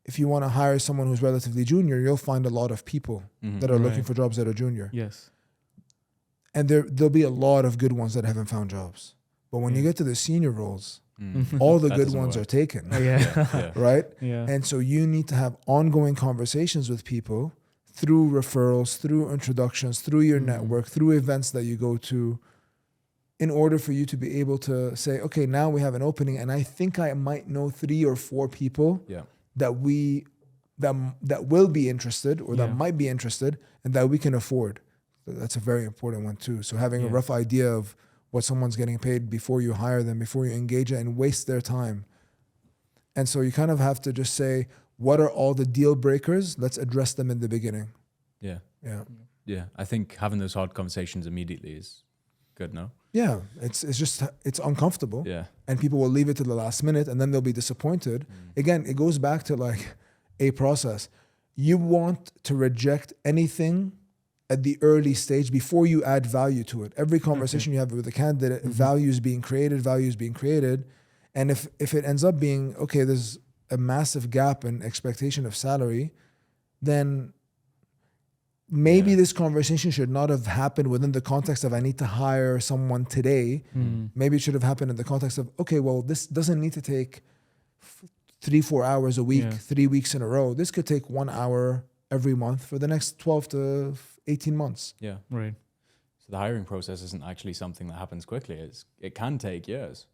A: If you want to hire someone who's relatively junior, you'll find a lot of people that are looking for jobs that are junior. And there'll be a lot of good ones that haven't found jobs. But when you get to the senior roles, all the good ones are taken. Right? And so you need to have ongoing conversations with people through referrals, through introductions, through your network, through events that you go to, in order for you to be able to say, okay, now we have an opening and I think I might know 3 or 4 people that that will be interested or that
C: Yeah.
A: might be interested and that we can afford. That's a very important one too. So having a
C: Yeah.
A: rough idea of what someone's getting paid before you hire them, before you engage it and waste their time. And so you kind of have to just say, what are all the deal breakers? Let's address them in the beginning.
B: Yeah.
A: Yeah.
B: Yeah. I think having those hard conversations immediately is good, no?
A: Yeah. It's uncomfortable.
B: Yeah.
A: And people will leave it to the last minute and then they'll be disappointed. Again, it goes back to like a process. You want to reject anything at the early stage before you add value to it. Every conversation you have with a candidate, value is being created. And if it ends up being, okay, there's a massive gap in expectation of salary, then maybe this conversation should not have happened within the context of I need to hire someone today. Maybe it should have happened in the context of, okay, well, this doesn't need to take 3-4 hours a week, 3 weeks in a row. This could take 1 hour every month for the next 12 to 18 months.
B: Yeah.
C: Right.
B: So the hiring process isn't actually something that happens quickly. It can take years.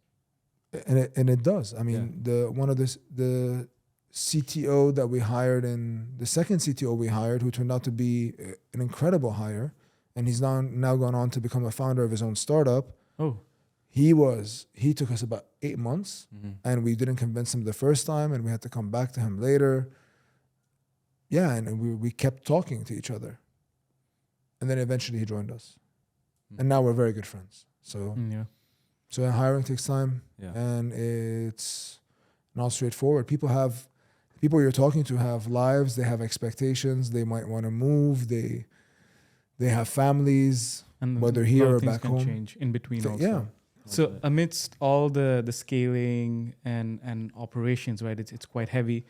A: And it does. I mean, the CTO that we hired and the second CTO we hired, who turned out to be an incredible hire, and he's now gone on to become a founder of his own startup.
C: Oh.
A: He took us about 8 months, and we didn't convince him the first time, and we had to come back to him later. Yeah, and we kept talking to each other. And then eventually he joined us. And now we're very good friends. So
C: Yeah.
A: So hiring takes time,
B: Yeah.
A: and it's not straightforward. People you're talking to have lives, they have expectations, they might want to move, they have families,
C: And
A: whether
C: a lot
A: here
C: of
A: or
C: things
A: back
C: can
A: home.
C: change in between
A: So,
C: also.
A: yeah.
C: So amidst all the scaling and operations, right? It's quite heavy.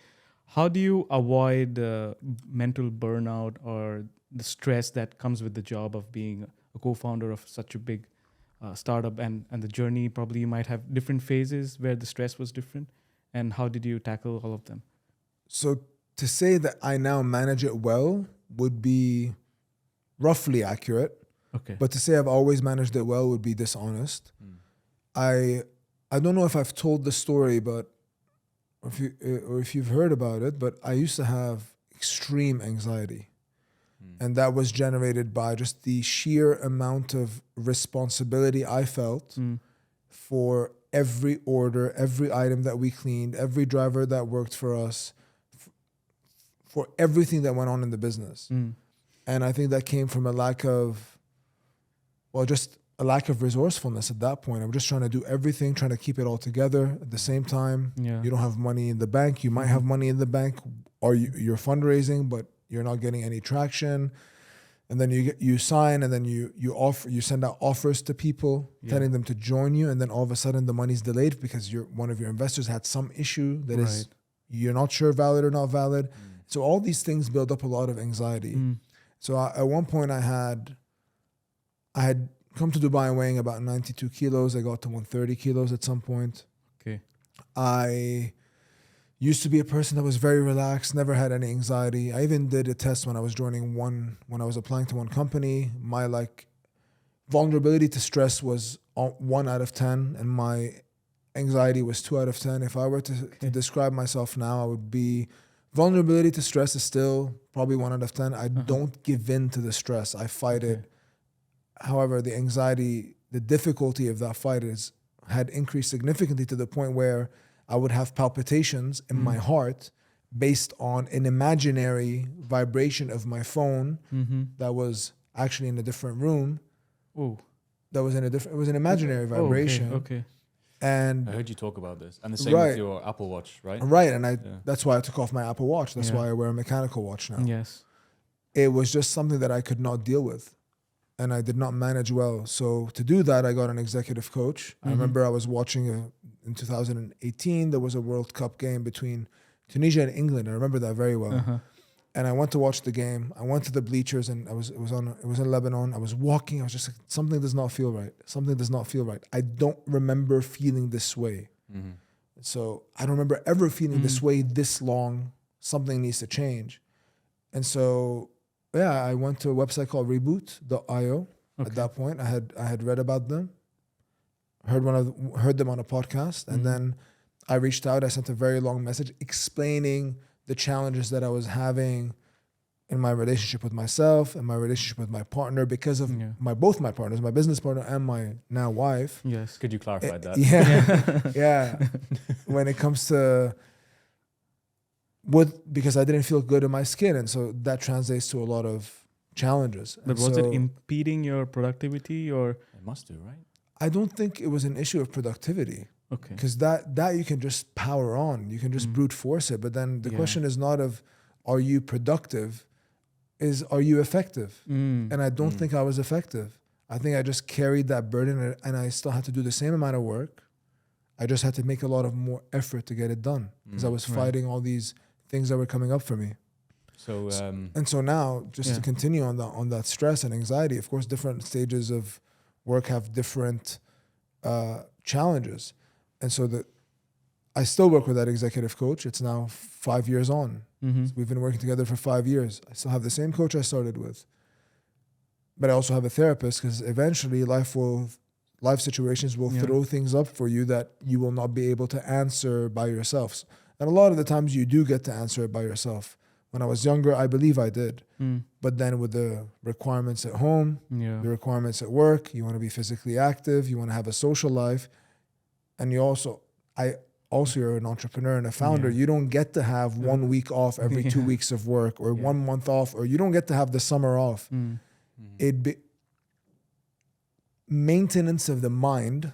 C: How do you avoid mental burnout or the stress that comes with the job of being a co-founder of such a big startup and the journey? Probably you might have different phases where the stress was different. And how did you tackle all of them?
A: So to say that I now manage it well would be roughly accurate,
C: Okay.
A: but to say I've always managed it well would be dishonest. I don't know if I've told the story, but if you've heard about it, but I used to have extreme anxiety. And that was generated by just the sheer amount of responsibility I felt for every order, every item that we cleaned, every driver that worked for us, for everything that went on in the business. And I think that came from a lack of resourcefulness at that point. I'm just trying to do everything, trying to keep it all together at the same time.
C: Yeah.
A: You don't have money in the bank. You might have money in the bank, or you're fundraising, but you're not getting any traction. And then you sign, and then you send out offers to people, telling them to join you, and then all of a sudden the money's delayed because one of your investors had some issue that is you're not sure valid or not valid. So all these things build up a lot of anxiety. So at one point I had come to Dubai weighing about 92 kilos. I got to 130 kilos at some point.
C: Okay.
A: I used to be a person that was very relaxed, never had any anxiety. I even did a test when I was when I was applying to one company. My vulnerability to stress was 1 out of 10, and my anxiety was 2 out of 10. If I were to describe myself now, I would be vulnerability to stress is still probably 1 out of 10. I don't give in to the stress. I fight it. However, the anxiety, the difficulty of that fight had increased significantly to the point where I would have palpitations in my heart based on an imaginary vibration of my phone that was actually in a different room.
C: Oh.
A: It was an imaginary vibration.
C: Okay.
A: And
B: I heard you talk about this. And the same with your Apple Watch, right?
A: Right. And that's why I took off my Apple Watch. That's
C: Yeah.
A: why I wear a mechanical watch now.
C: Yes.
A: It was just something that I could not deal with. And I did not manage well. So to do that, I got an executive coach. I remember I was watching in 2018, there was a World Cup game between Tunisia and England. I remember that very well. And I went to watch the game. I went to the bleachers, and it was in Lebanon. I was walking. I was just like, something does not feel right. Something does not feel right. I don't remember feeling this way. So I don't remember ever feeling this way this long. Something needs to change. And so, yeah, I went to a website called reboot.io. At that point, I had read about them, heard them on a podcast, and then I reached out. I sent a very long message explaining the challenges that I was having in my relationship with myself and my relationship with my partner because of both my partners, my business partner and my now wife.
C: Yes.
B: Could you clarify that?
A: Yeah. When it comes to because I didn't feel good in my skin. And so that translates to a lot of challenges.
C: But was it impeding your productivity or?
B: It must do, right?
A: I don't think it was an issue of productivity.
C: Okay.
A: Because that you can just power on. You can just brute force it. But then the question is not of, are you productive? Is, are you effective? And I don't think I was effective. I think I just carried that burden and I still had to do the same amount of work. I just had to make a lot of more effort to get it done because I was fighting all these things that were coming up for me.
B: So
A: so now, just to continue on that stress and anxiety, of course, different stages of work have different challenges. And so I still work with that executive coach. It's now 5 years on. So we've been working together for 5 years. I still have the same coach I started with. But I also have a therapist because eventually life situations will throw things up for you that you will not be able to answer by yourself. And a lot of the times you do get to answer it by yourself. When I was younger, I believe I did. But then with the requirements at home, the requirements at work, you want to be physically active, you want to have a social life. And you're an entrepreneur and a founder. You don't get to have 1 week off every 2 weeks of work or 1 month off, or you don't get to have the summer off. Maintenance of the mind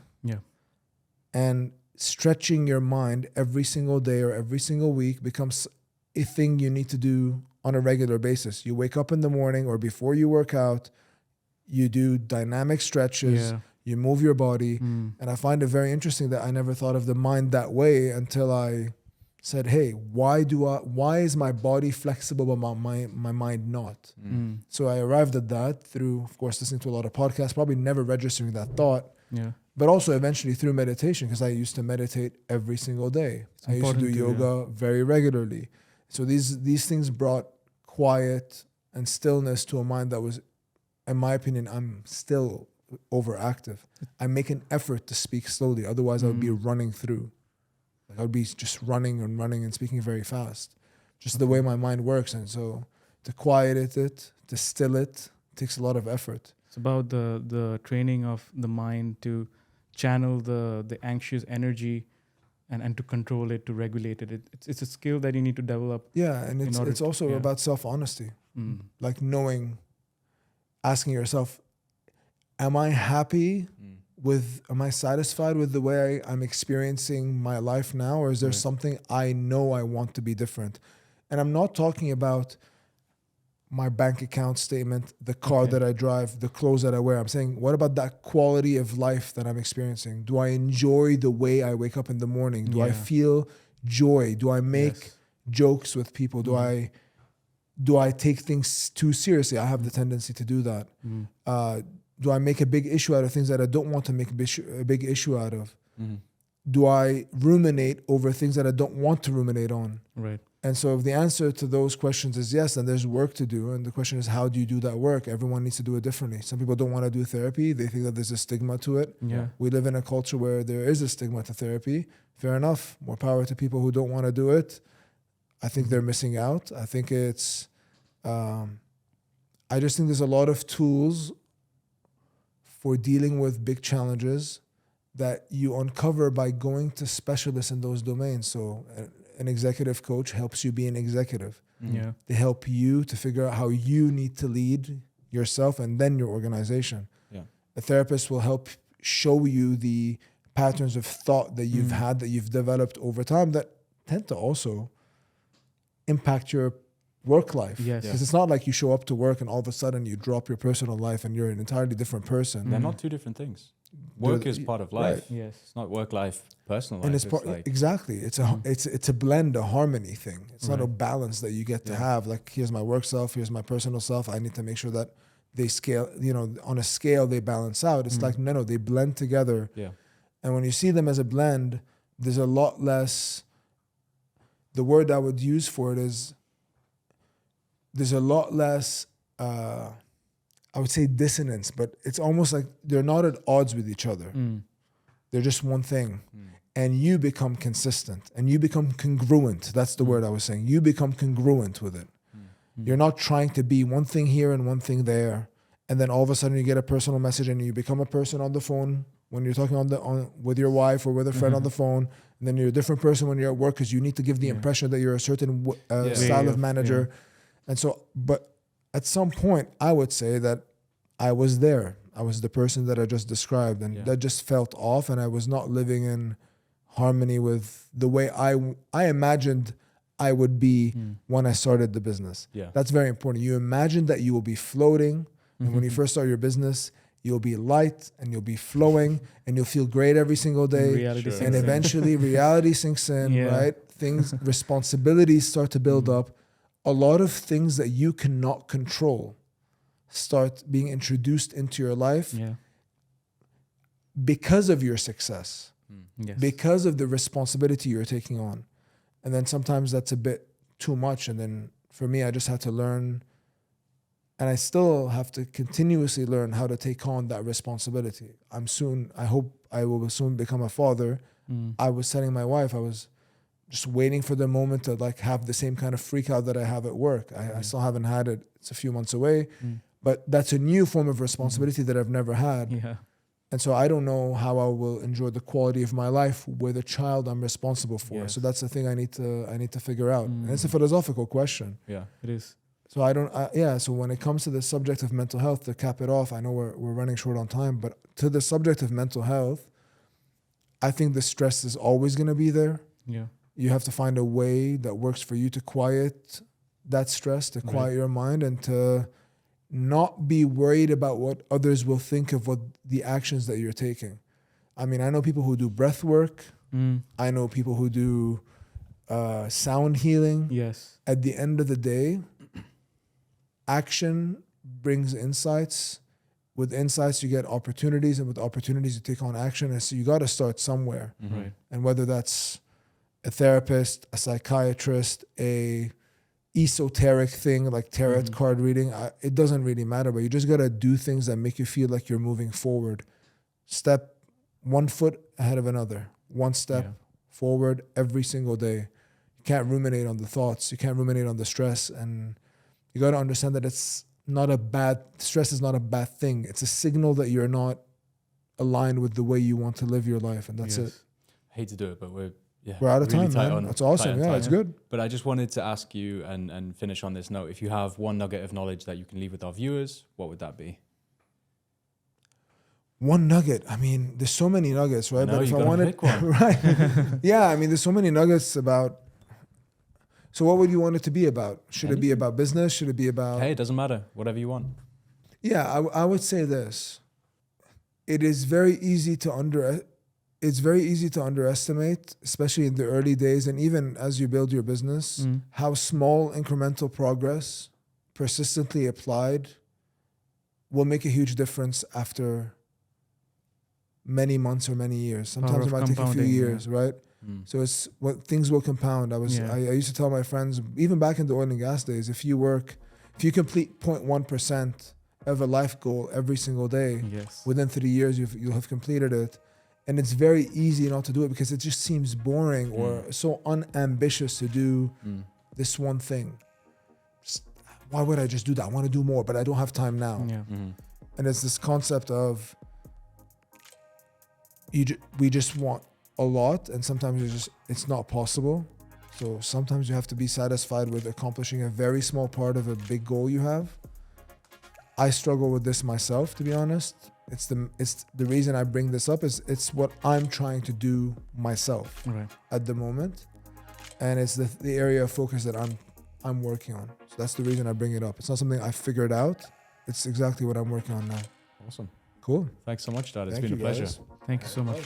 A: and stretching your mind every single day or every single week becomes a thing you need to do on a regular basis. You wake up in the morning or before you work out, you do dynamic stretches, you move your body. And I find it very interesting that I never thought of the mind that way until I said, hey, why is my body flexible but my mind not? So I arrived at that through, of course, listening to a lot of podcasts, probably never registering that thought. But also eventually through meditation, because I used to meditate every single day. I used to do yoga very regularly. So these things brought quiet and stillness to a mind that was, in my opinion, I'm still overactive. I make an effort to speak slowly. Otherwise, I would be running through. I would be just running and speaking very fast. Just the way my mind works. And so to quiet it, to still it, takes a lot of effort.
C: It's about the training of the mind to channel the anxious energy and to control it, to regulate it. It's a skill that you need to develop.
A: Yeah, and it's also about self-honesty. Like asking yourself, am I happy am I satisfied with the way I'm experiencing my life now? Or is there something I know I want to be different? And I'm not talking about my bank account statement, the car that I drive, the clothes that I wear. I'm saying, what about that quality of life that I'm experiencing? Do I enjoy the way I wake up in the morning? Do I feel joy? Do I make jokes with people? Do I take things too seriously? I have the tendency to do that. Do I make a big issue out of things that I don't want to make a big issue out of? Do I ruminate over things that I don't want to ruminate on?
C: Right.
A: And so if the answer to those questions is yes, then there's work to do. And the question is, how do you do that work? Everyone needs to do it differently. Some people don't want to do therapy. They think that there's a stigma to it. We live in a culture where there is a stigma to therapy. Fair enough. More power to people who don't want to do it. I think they're missing out. I think it's... I just think there's a lot of tools for dealing with big challenges that you uncover by going to specialists in those domains. So an executive coach helps you be an executive. They help you to figure out how you need to lead yourself and then your organization. A therapist will help show you the patterns of thought that you've had, that you've developed over time that tend to also impact your work life. Because it's not like you show up to work and all of a sudden you drop your personal life and you're an entirely different person.
B: They're not two different things. Work is part of life.
C: Right. Yes.
B: It's not work life, personal life.
A: And it's exactly. It's a blend, a harmony thing. It's not a balance that you get to have. Like, here's my work self, here's my personal self. I need to make sure that they scale, on a scale they balance out. It's like, no, they blend together. And when you see them as a blend, there's a lot less, the word I would use for it is, there's a lot less, I would say dissonance, but it's almost like they're not at odds with each other. They're just one thing. and you become consistent and you become congruent. That's the word I was saying. You become congruent with it. You're not trying to be one thing here and one thing there. And then all of a sudden you get a personal message and you become a person on the phone when you're talking with your wife or with a friend on the phone. And then you're a different person when you're at work because you need to give the impression that you're a certain style of manager. And so, but at some point I would say that I was there. I was the person that I just described, and that just felt off, and I was not living in harmony with the way I imagined I would be when I started the business.
B: Yeah.
A: That's very important. You imagine that you will be floating, and when you first start your business, you'll be light and you'll be flowing and you'll feel great every single day. And eventually reality sinks in, right? Responsibilities start to build up. A lot of things that you cannot control start being introduced into your life because of your success, because of the responsibility you're taking on. And then sometimes that's a bit too much. And then for me, I just had to learn, and I still have to continuously learn how to take on that responsibility. I hope I will soon become a father. I was telling my wife, I was just waiting for the moment to like have the same kind of freak out that I have at work. I still haven't had it. It's a few months away, but that's a new form of responsibility that I've never had.
C: Yeah.
A: And so I don't know how I will enjoy the quality of my life with a child I'm responsible for.
C: Yes.
A: So that's the thing I need to figure out. And it's a philosophical question.
B: Yeah,
C: It is.
A: So so when it comes to the subject of mental health, to cap it off, I know we're running short on time, but to the subject of mental health, I think the stress is always going to be there.
C: Yeah.
A: You have to find a way that works for you to quiet that stress, to quiet your mind, and to not be worried about what others will think of what the actions that you're taking. I mean, I know people who do breath work. I know people who do sound healing.
C: Yes.
A: At the end of the day, action brings insights. With insights, you get opportunities, and with opportunities, you take on action. And so you got to start somewhere.
C: Right.
A: And whether that's a therapist, a psychiatrist, a esoteric thing like tarot card reading, it doesn't really matter, but you just got to do things that make you feel like you're moving forward. Step one foot ahead of another, one step forward every single day. You can't ruminate on the thoughts. You can't ruminate on the stress. And you got to understand that stress is not a bad thing. It's a signal that you're not aligned with the way you want to live your life. And that's it.
B: I hate to do it, but we're
A: out of
B: really
A: time, man. That's awesome. Yeah, it's good.
B: But I just wanted to ask you and finish on this note. If you have one nugget of knowledge that you can leave with our viewers, what would that be?
A: One nugget. I mean, there's so many nuggets, right?
B: No,
A: but if I
B: gotta
A: wanted,
B: pick one.
A: right? Yeah, I mean, there's so many nuggets about. So, what would you want it to be about? Should it be about business? Should it be about?
B: Hey, it doesn't matter. Whatever you want.
A: Yeah, I would say this. It is very easy to underestimate, especially in the early days, and even as you build your business, how small incremental progress, persistently applied, will make a huge difference after many months or many years. Sometimes it might take a few years, right? So it's what things will compound. I used to tell my friends, even back in the oil and gas days, if you complete 0.1% of a life goal every single day, within 3 years you'll have completed it. And it's very easy not to do it because it just seems boring or so unambitious to do this one thing. Why would I just do that? I want to do more, but I don't have time now.
C: Yeah.
A: And it's this concept of we just want a lot, and sometimes it's not possible. So sometimes you have to be satisfied with accomplishing a very small part of a big goal you have. I struggle with this myself, to be honest. It's the reason I bring this up is it's what I'm trying to do myself at the moment, and it's the area of focus that I'm working on. So that's the reason I bring it up. It's not something I figured out. It's exactly what I'm working on now.
B: Awesome.
A: Cool.
B: Thanks so much, Dad. It's
A: Thank
B: been a
A: you,
B: pleasure.
A: guys.
C: Thank you so much.